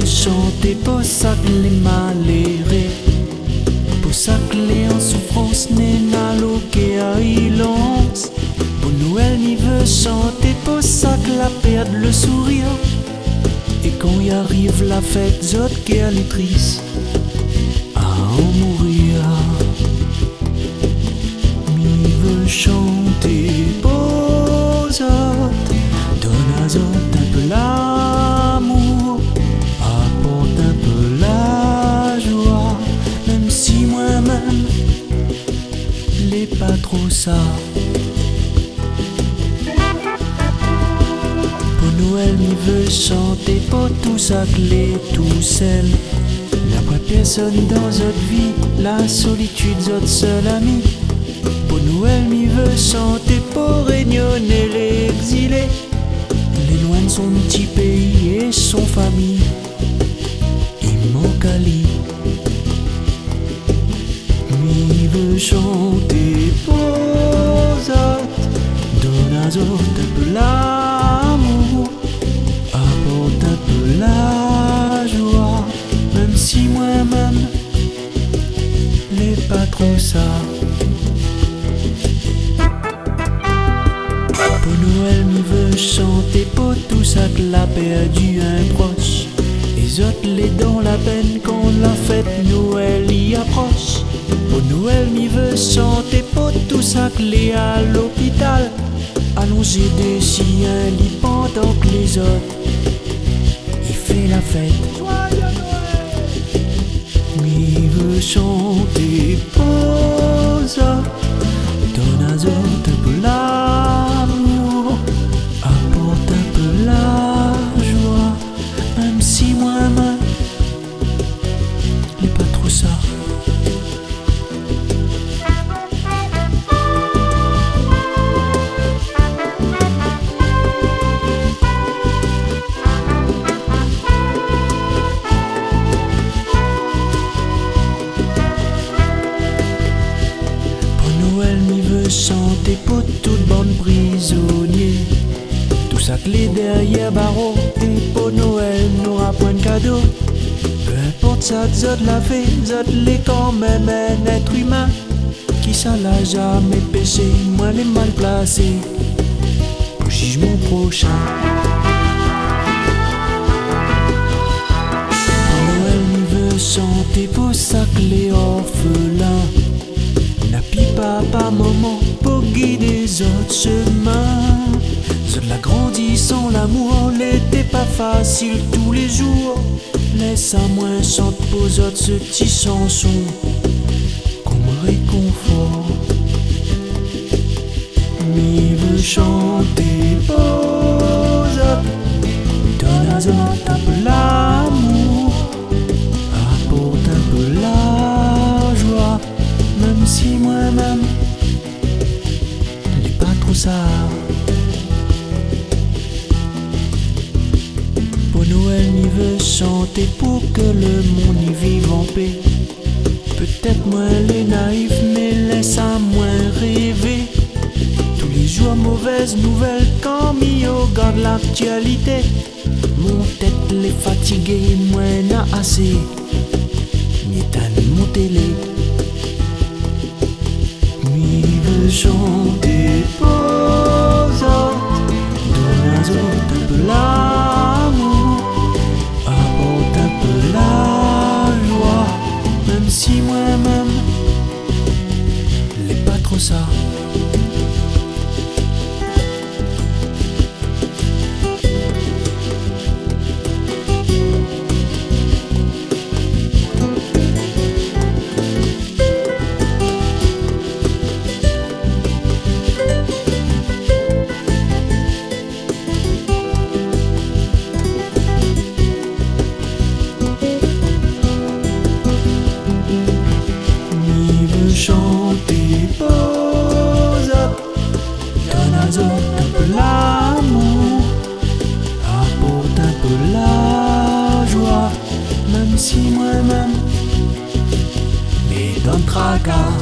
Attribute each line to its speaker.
Speaker 1: Chanter pour ça que les malheureux, pour ça que les en souffrance n'est n'a loqué à ilance. Pour Noël, il veut chanter pour ça que la perde le sourire. Et quand y arrive la fête, zot qu'elle est triste à en mourir. Il veut chanter pour zot, donne à zot un peu l'amour. Apporte un peu la joie, même si moi-même l'ai pas trop ça. Pour Noël, il veut chanter pour tout ça que les tout seul. N'a pas personne dans notre vie, la solitude, notre seul ami. Pour Noël, il veut chanter pour réunionner l'exilé, les loin de son petit pays et son famille. Cali, il veut chanter pour zot, donne à zot un peu l'amour, apporte un peu la joie, même si moi-même l'ai pas trop ça. Pour Noël, il veut chanter pour tout ça que l'a perdu un proche. Les autres les dans la peine quand la fête Noël y approche. Pour Noël, il veut chanter pour tout ça que les à l'hôpital, allongé dessus un lit pendant que les autres il fait la fête. Il veut chanter pour ça, donne à zot un peu l'amour, apporte un peu la joie, même si moi-même l'ai pas trop ça. Pour Noël, il veut chanter pour toute bande prisonnier, tout ça que les derrière barreaux. Et pour Noël, n'aura point de cadeau. Peu importe ça, zot la fait, zot l'est quand même un être humain qui ça l'a jamais péché, moi les mal placé pour jugement prochain. Pour Noël, il veut chanter pour ça que les orphelins n'appuie papa, maman pour guider les autres chemins. Zot l'a grandi sans l'amour, l'était pas facile tous les jours. Laisse à moins chante pour autres ce petit chanson comme réconfort. Mais il veut chanter pour autres, donne à zot un peu l'amour, apporte un peu la joie, même si moi-même l'ai pas trop ça. Pour Noël, il veut chanter pour que le monde y vive en paix. Peut-être moins les naïfs, mais laisse à moins rêver. Tous les jours, mauvaises nouvelles quand mis au garde l'actualité. Mon tête les fatigués, moins n'a assez, n'éteint mon télé. Mais il veut chanter pour autres, donne à zot un peu l'amour, apporte un peu la joie, même si moi-même l'ai pas trop ça. la joie, même si moi-même, mais dans le tracas.